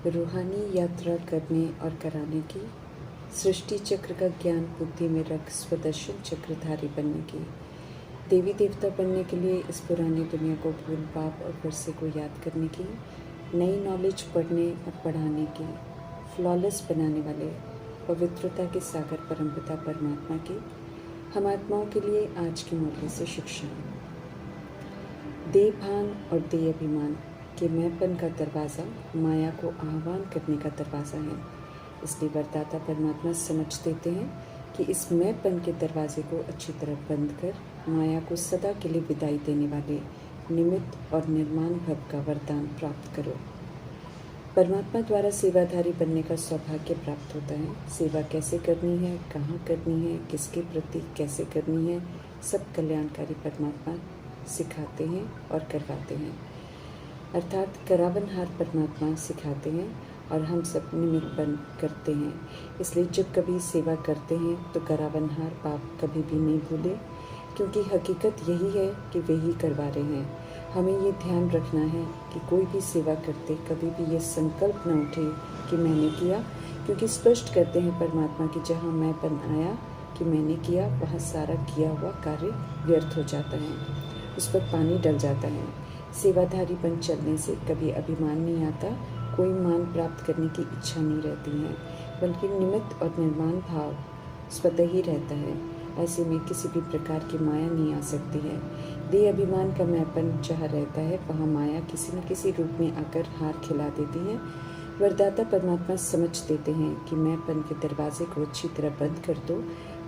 रूहानी यात्रा करने और कराने की, सृष्टि चक्र का ज्ञान बुद्धि में रख स्वदर्शन चक्रधारी बनने की, देवी देवता बनने के लिए इस पुरानी दुनिया को भूल पाप और वर्षे को याद करने की, नई नॉलेज पढ़ने और पढ़ाने की, फ्लॉलेस बनाने वाले पवित्रता के सागर परमपिता परमात्मा की, हम आत्माओं के लिए आज की मूल्य से शिक्षा। देह भान और देह अभिमान के मैंपन का दरवाज़ा माया को आह्वान करने का दरवाज़ा है। इसलिए वरदाता परमात्मा समझ देते हैं कि इस मैंपन के दरवाजे को अच्छी तरह बंद कर माया को सदा के लिए विदाई देने वाले निमित्त और निर्माण भव का वरदान प्राप्त करो। परमात्मा द्वारा सेवाधारी बनने का सौभाग्य प्राप्त होता है। सेवा कैसे करनी है, कहाँ करनी है, किसके प्रति कैसे करनी है, सब कल्याणकारी परमात्मा सिखाते हैं और करवाते हैं। अर्थात करावनहार परमात्मा सिखाते हैं और हम सब निमित्त बन करते हैं। इसलिए जब कभी सेवा करते हैं तो करावनहार पाप कभी भी नहीं भूले, क्योंकि हकीकत यही है कि वे ही करवा रहे हैं। हमें ये ध्यान रखना है कि कोई भी सेवा करते कभी भी ये संकल्प न उठे कि मैंने किया, क्योंकि स्पष्ट करते हैं परमात्मा कि जहाँ मैंपन आया कि मैंने किया, वहाँ सारा किया हुआ कार्य व्यर्थ हो जाता है, उस पर पानी डल जाता है। सेवाधारी बन चलने से कभी अभिमान नहीं आता, कोई मान प्राप्त करने की इच्छा नहीं रहती है, बल्कि निमित्त और निर्माण भाव स्वतः ही रहता है। ऐसे में किसी भी प्रकार की माया नहीं आ सकती है। देह अभिमान का मैंपन जहाँ रहता है वहाँ माया किसी न किसी रूप में आकर हार खिला देती है। वरदाता परमात्मा समझ देते हैं कि मैंपन के दरवाजे को अच्छी तरह बंद कर दो,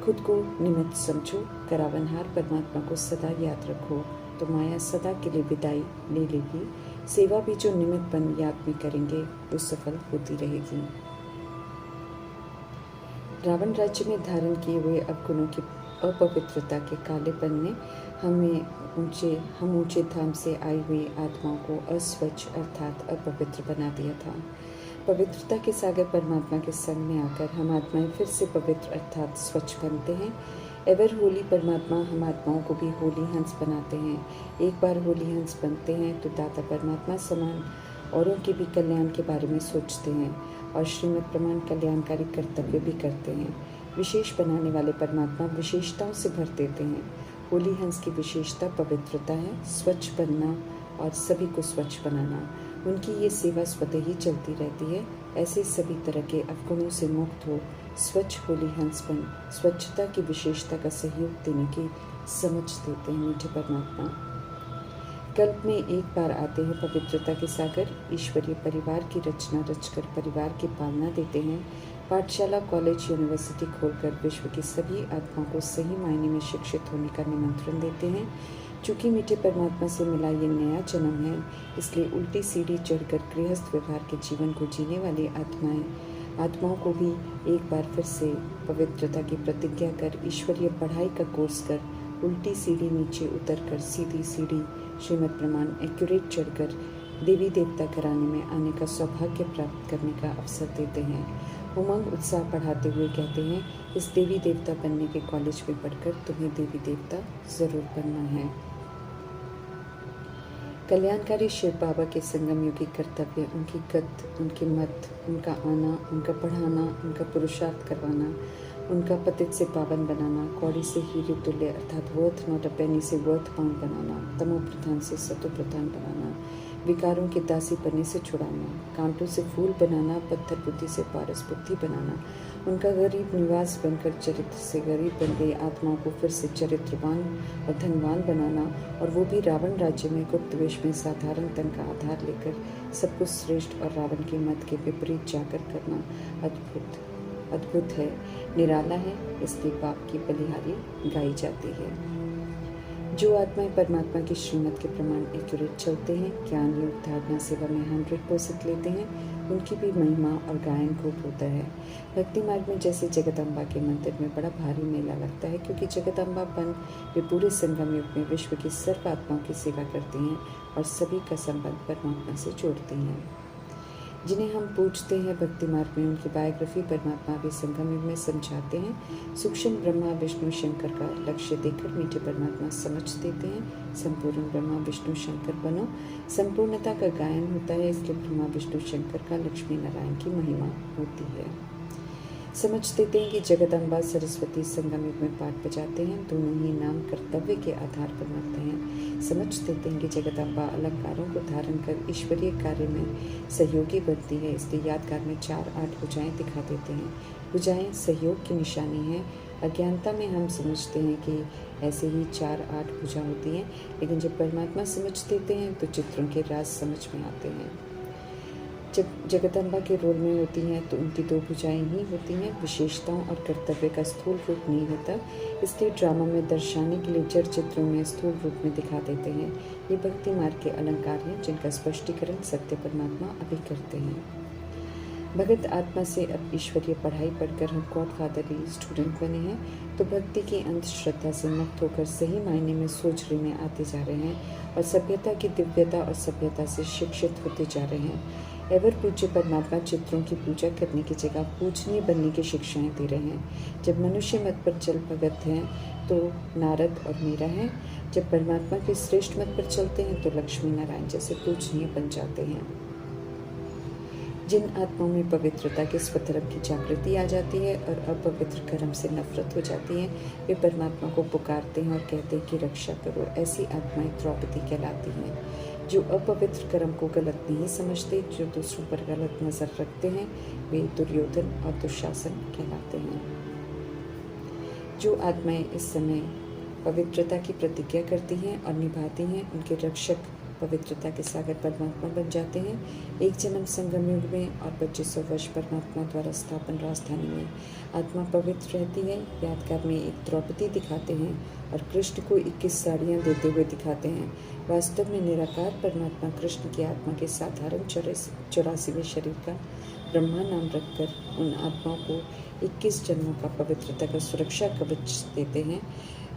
खुद को निमित्त समझो, करावनहार परमात्मा को सदा याद रखो, तो माया सदा के लिए विदाई ले लेगी। सेवा भी जो निमित्त बन याद में करेंगे वो सफल होती रहेगी। रावण राज्य में धारण किए हुए अवगुणों की अपवित्रता के कालेपन ने हम ऊंचे धाम से आई हुई आत्माओं को अस्वच्छ अर्थात अपवित्र बना दिया था। पवित्रता के सागर परमात्मा के संग में आकर हम आत्माएं फिर से पवित्र अर्थात स्वच्छ बनते हैं। एवर होली परमात्मा हम आत्माओं को भी होली हंस बनाते हैं। एक बार होली हंस बनते हैं तो दाता परमात्मा समान औरों के भी कल्याण के बारे में सोचते हैं और श्रीमद् प्रमाण कल्याणकारी कर्तव्य भी करते हैं। विशेष बनाने वाले परमात्मा विशेषताओं से भर देते हैं। होली हंस की विशेषता पवित्रता है, स्वच्छ बनना और सभी को स्वच्छ बनाना। उनकी ये सेवा स्वतः ही चलती रहती है। ऐसे सभी तरह के अवगुणों से मुक्त हो स्वच्छ होली हंस बन स्वच्छता की विशेषता का सहयोग देने की समझ देते हैं मीठे परमात्मा। कल्प में एक बार आते हैं पवित्रता के सागर, ईश्वरीय परिवार की रचना रचकर परिवार की पालना देते हैं। पाठशाला, कॉलेज, यूनिवर्सिटी खोलकर विश्व की सभी आत्माओं को सही मायने में शिक्षित होने का निमंत्रण देते हैं। चूँकि मीठे परमात्मा से मिला ये नया जन्म है, इसलिए उल्टी सीढ़ी चढ़कर गृहस्थ व्यवहार के जीवन को जीने वाली आत्माओं को भी एक बार फिर से पवित्रता की प्रतिज्ञा कर ईश्वरीय पढ़ाई का कोर्स कर उल्टी सीढ़ी नीचे उतरकर सीधी सीढ़ी श्रीमद् प्रमाण एक्यूरेट चढ़कर देवी देवता घराने में आने का सौभाग्य प्राप्त करने का अवसर देते हैं। उमंग उत्साह बढ़ाते हुए कहते हैं, इस देवी देवता बनने के कॉलेज में पढ़कर तुम्हें देवी देवता जरूर बनना है। कल्याणकारी शिव बाबा के संगम युगी कर्तव्य, उनकी गत, उनकी मत, उनका आना, उनका पढ़ाना, उनका पुरुषार्थ करवाना, उनका पतित से पावन बनाना, कौड़ी से हीरे तुल्य अर्थात वर्थ नॉट अ पेनी से वर्थ पाउंड बनाना, तमो प्रधान से सतो प्रधान बनाना, विकारों के दासी पन्ने से छुड़ाना, कांटों से फूल बनाना, पत्थर बुद्धि से पारस बुद्धि बनाना, उनका गरीब निवास बनकर चरित्र से गरीब बन गई आत्माओं को फिर से चरित्रवान और धनवान बनाना, और वो भी रावण राज्य में गुप्त वेश में साधारण तन का आधार लेकर सब कुछ श्रेष्ठ और रावण के मत के विपरीत जाकर करना अद्भुत है, निराला है। इसलिए पाप की बलिहारी गाई जाती है। जो आत्माएं परमात्मा की श्रीमत के प्रमाण एक्यूरेट चलते हैं, ज्ञान योग धारणा सेवा में 100% लेते हैं, उनकी भी महिमा और गायन खूब होता है। भक्ति मार्ग में जैसे जगदम्बा के मंदिर में बड़ा भारी मेला लगता है, क्योंकि जगदम्बा बन वे पूरे संगम युग में विश्व की सर्व आत्माओं की सेवा करती हैं और सभी का संबंध परमात्मा से जोड़ती हैं। जिन्हें हम पूछते हैं भक्ति मार्ग में, उनकी बायोग्राफी परमात्मा भी संगम युग में समझाते हैं। सूक्ष्म ब्रह्मा विष्णु शंकर का लक्ष्य देकर मीठे परमात्मा समझ देते हैं। संपूर्ण ब्रह्मा विष्णु शंकर बनो, संपूर्णता का गायन होता है, इसलिए ब्रह्मा विष्णु शंकर का लक्ष्मी नारायण की महिमा होती है। समझ देते हैं कि जगदम्बा सरस्वती संगम युग में पाठ बजाते हैं, दोनों ही नाम कर्तव्य के आधार पर मिलते हैं। समझ देते हैं कि जगदम्बा अलंकारों को धारण कर ईश्वरीय कार्य में सहयोगी बनती है, इसलिए यादगार में 4-8 भुजाएं दिखा देते हैं। भुजाएं सहयोग की निशानी है। अज्ञानता में हम समझते हैं कि ऐसे ही 4-8 भुजा होती हैं, लेकिन जब परमात्मा समझ देते हैं तो चित्रों के राज समझ में आते हैं। जब जगदम्बा के रोल में होती हैं तो उनकी 2 भुजाएं ही होती हैं। विशेषताओं और कर्तव्य का स्थूल रूप नहीं होता, इसलिए ड्रामा में दर्शाने के लिए जड़ चित्रों में स्थूल रूप में दिखा देते हैं। ये भक्ति मार्ग के अलंकार हैं, जिनका स्पष्टीकरण सत्य परमात्मा अभी करते हैं। भगत आत्मा से अब ईश्वरीय पढ़ाई पढ़कर हम गॉडफादरली स्टूडेंट बने हैं, तो भक्ति की अंत श्रद्धा से मुक्त होकर सही मायने में सोचने में आते जा रहे हैं और सभ्यता की दिव्यता और सभ्यता से शिक्षित होते जा रहे हैं। एवर पूज्य परमात्मा चित्रों की पूजा करने की जगह पूजनीय बनने की शिक्षाएं दे रहे हैं। जब मनुष्य मत पर चल भगत हैं तो नारद और मीरा हैं, जब परमात्मा के श्रेष्ठ मत पर चलते हैं तो लक्ष्मी नारायण जैसे पूजनीय बन जाते हैं। जिन आत्माओं में पवित्रता के स्वधर्म की जागृति आ जाती है और अपवित्र कर्म से नफरत हो जाती है, वे परमात्मा को पुकारते हैं और कहते हैं कि रक्षा करो। ऐसी आत्माएं द्रौपदी कहलाती हैं। जो अपवित्र कर्म को गलत नहीं समझते, जो दूसरों पर गलत नजर रखते हैं, वे दुर्योधन और दुशासन कहलाते हैं। जो आत्माएं इस समय पवित्रता की प्रतिज्ञा करती हैं और निभाती हैं, उनके रक्षक पवित्रता के सागर परमात्मा बन जाते हैं। एक जन्म संगम युग में और 2500 वर्ष परमात्मा द्वारा स्थापन राजधानी में आत्मा पवित्र रहती है। यादगार में एक द्रौपदी दिखाते हैं और कृष्ण को 21 साड़ियाँ देते हुए दिखाते हैं। वास्तव में निराकार परमात्मा कृष्ण की आत्मा के साधारण 84वें शरीर का ब्रह्मा नाम रखकर उन आत्माओं को 21 जन्मों का पवित्रता का सुरक्षा कवच देते हैं।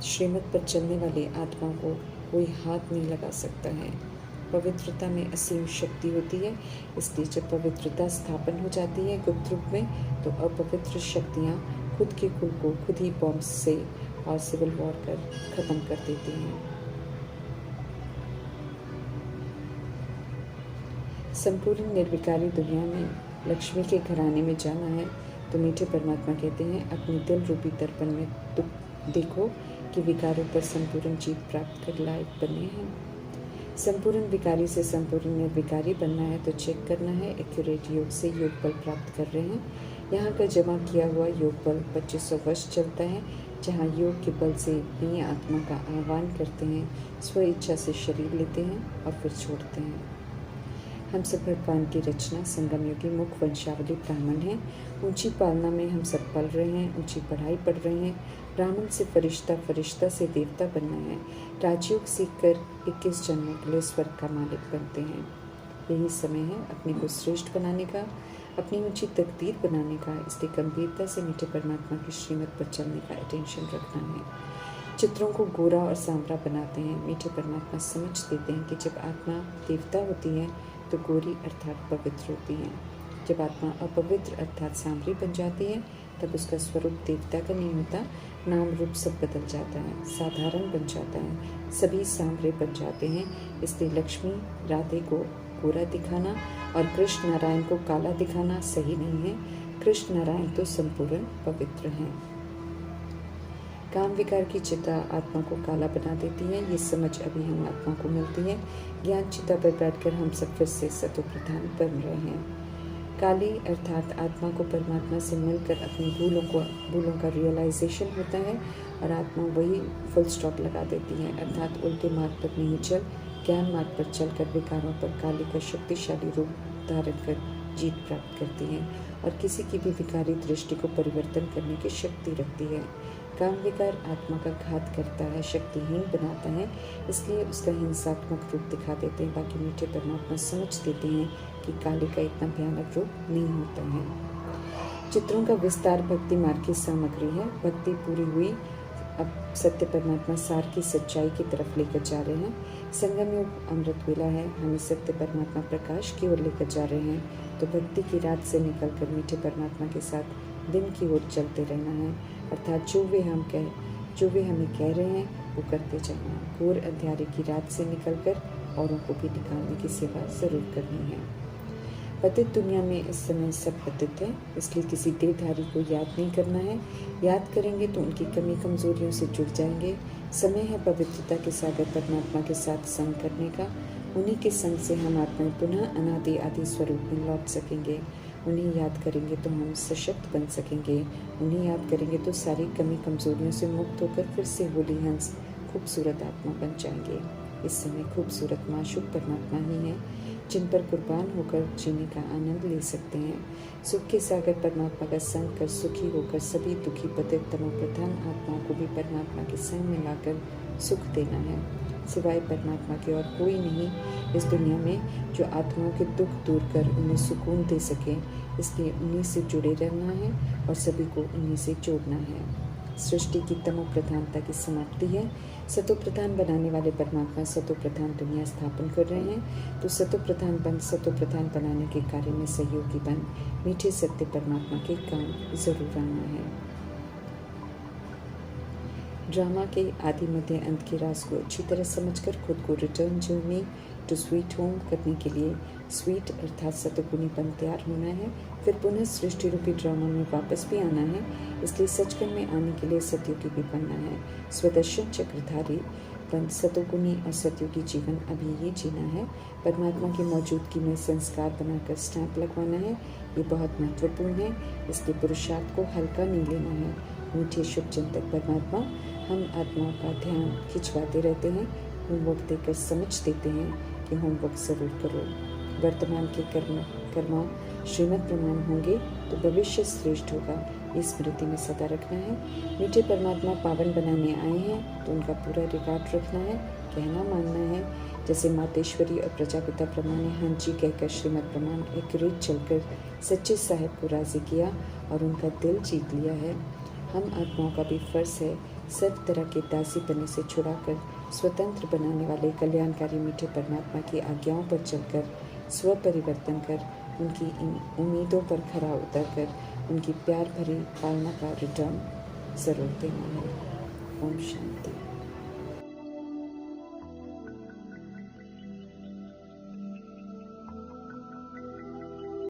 श्रीमत पर चलने वाली आत्माओं को कोई हाथ नहीं लगा सकता है। पवित्रता में असीम शक्ति होती है, इसलिए जब पवित्रता स्थापन हो जाती है गुप्त रूप में, तो अपवित्र शक्तियाँ खुद के कुल को खुद ही बॉम्ब से और सिविल वॉर कर खत्म कर देती हैं। संपूर्ण निर्विकारी दुनिया में लक्ष्मी के घराने में जाना है तो मीठे परमात्मा कहते हैं, अपने दिल रूपी दर्पण में देखो कि विकारों पर संपूर्ण जीत प्राप्त कर लायक बने हैं। संपूर्ण विकारी से संपूर्ण निर्विकारी बनना है तो चेक करना है एक्यूरेट योग से योग बल प्राप्त कर रहे हैं। यहाँ का जमा किया हुआ योग बल 2500 वर्ष चलता है, जहाँ योग के बल से नई आत्मा का आह्वान करते हैं, स्व इच्छा से शरीर लेते हैं और फिर छोड़ते हैं। हम सब भगवान की रचना संगम योगी मुख वंशावली ब्राह्मण हैं। ऊंची पालना में हम सब पल रहे हैं, ऊंची पढ़ाई पढ़ रहे हैं। ब्राह्मण से फरिश्ता, फरिश्ता से देवता बनना है। राजयोग सीखकर 21 जन्मों के लिए स्वर्ग का मालिक बनते हैं। यही समय है अपने को श्रेष्ठ बनाने का, अपनी ऊंची तकदीर बनाने का। इसलिए गंभीरता से मीठे परमात्मा की श्रीमत पर चलने का अटेंशन रखना है। चित्रों को गोरा और सांवरा बनाते हैं। मीठे परमात्मा समझ देते हैं कि जब आत्मा देवता होती है तो गोरी अर्थात पवित्र होती है। जब आत्मा अपवित्र अर्थात सांवरी बन जाती है तब उसका स्वरूप देवता का नहीं होता, नाम रूप सब बदल जाता है, साधारण बन जाता है, सभी सांवरे बन जाते हैं। इसलिए लक्ष्मी राधे को गोरा दिखाना और कृष्ण नारायण को काला दिखाना सही नहीं है। कृष्ण नारायण तो संपूर्ण पवित्र हैं। काम विकार की चिता आत्मा को काला बना देती है, ये समझ अभी हम आत्मा को मिलती है। ज्ञान चिता पर बैठकर हम सब फिर से सतो प्रधान बन रहे हैं। काली अर्थात आत्मा को परमात्मा से मिलकर अपनी भूलों का रियलाइजेशन होता है और आत्मा वही फुल स्टॉप लगा देती है, अर्थात उल्टे मार्ग पर नहीं चल, ज्ञान मार्ग पर चलकर विकारों पर काली का शक्तिशाली रूप धारण कर जीत प्राप्त करती है और किसी की भी विकारी दृष्टि को परिवर्तन करने की शक्ति रखती है। काम विकार आत्मा का घात करता है, शक्तिहीन बनाता है, इसलिए उसका हिंसात्मक रूप दिखा देते हैं। बाकी मीठे परमात्मा समझ देते हैं कि काली का इतना भयानक रूप नहीं होता है। चित्रों का विस्तार भक्ति मार्ग की सामग्री है। भक्ति पूरी हुई, अब सत्य परमात्मा सार की सच्चाई की तरफ लेकर जा रहे हैं। संगम युग अमृत वेला है, हमें सत्य परमात्मा प्रकाश की ओर लेकर जा रहे हैं। तो भक्ति की रात से निकलकर मीठे परमात्मा के साथ दिन की ओर चलते रहना है। अर्थात जो वे हमें कह रहे हैं वो करते जाना। घोर अंधियारे की रात से निकलकर औरों को भी निकालने की सेवा जरूर करनी है। पतित दुनिया में इस समय सब पतित है, इसलिए किसी देहधारी को याद नहीं करना है। याद करेंगे तो उनकी कमी कमजोरियों से जुड़ जाएंगे। समय है पवित्रता के सागर परमात्मा के साथ संग करने का। उन्हीं के संग से हम आत्माएं पुनः अनादि आदि स्वरूप में लौट सकेंगे। उन्हें याद करेंगे तो हम सशक्त बन सकेंगे। उन्हें याद करेंगे तो सारी कमी कमजोरियों से मुक्त होकर फिर से होली हंस खूबसूरत आत्मा बन जाएंगे। इस समय खूबसूरत माशूक परमात्मा ही है जिन पर कुर्बान होकर जीने का आनंद ले सकते हैं। सुख के सागर परमात्मा का संग कर सुखी होकर सभी दुखी पतित तमोप्रधान आत्माओं को भी परमात्मा के संग में लाकर सुख देना है। सिवाय परमात्मा के और कोई नहीं इस दुनिया में जो आत्माओं के दुख दूर कर उन्हें सुकून दे सके। इसलिए उन्हीं से जुड़े रहना है और सभी को उन्हीं से जोड़ना है। सृष्टि की तमो प्रधानता की समाप्ति है। सतो प्रधान बनाने वाले परमात्मा सतो प्रधान दुनिया स्थापन कर रहे हैं। तो सतो प्रधान बनाने के कार्य में सहयोगी बन मीठे सत्य परमात्मा के काम जरूर आना है। ड्रामा के आदि मध्य अंत के राज को अच्छी तरह समझकर खुद को return journey to sweet home करने के लिए स्वीट अर्थात सतोगुणीपन तैयार होना है। फिर पुनः सृष्टि रूपी ड्रामा में वापस भी आना है। इसलिए सचखंड में आने के लिए सतयुगी भी बनना है। स्वदर्शन चक्रधारी बन सतोगुणी और सतयुगी जीवन अभी ये जीना है। परमात्मा की मौजूदगी में संस्कार बनाकर स्टैंप लगवाना है। ये बहुत महत्वपूर्ण है। इसलिए पुरुषार्थ को हल्का नहीं लेना है। मीठे शुभ चिंतक परमात्मा हम आत्माओं का ध्यान खिंचवाते रहते हैं। होमवर्क देकर समझ देते हैं कि होमवर्क जरूर करो। वर्तमान के कर्म श्रीमद् प्रमाण होंगे तो भविष्य श्रेष्ठ होगा। इस स्मृति में सदा रखना है। मीठे परमात्मा पावन बनाने आए हैं तो उनका पूरा रिकॉर्ड रखना है, कहना मानना है। जैसे मातेश्वरी और प्रजापिता ब्रह्मा ने हाँ जी कहकर श्रीमद् प्रमाण एक्यूरेट चलकर सच्चे साहिब को राजी किया और उनका दिल जीत लिया है। हम आत्माओं का भी फर्ज है सब तरह के दासीपने से छुड़ाकर स्वतंत्र बनाने वाले कल्याणकारी मीठे परमात्मा की आज्ञाओं पर चलकर स्व परिवर्तन कर उनकी इन उम्मीदों पर खरा उतरकर उनकी प्यार भरी पालना का रिटर्न जरूर देना है। ओम शांति।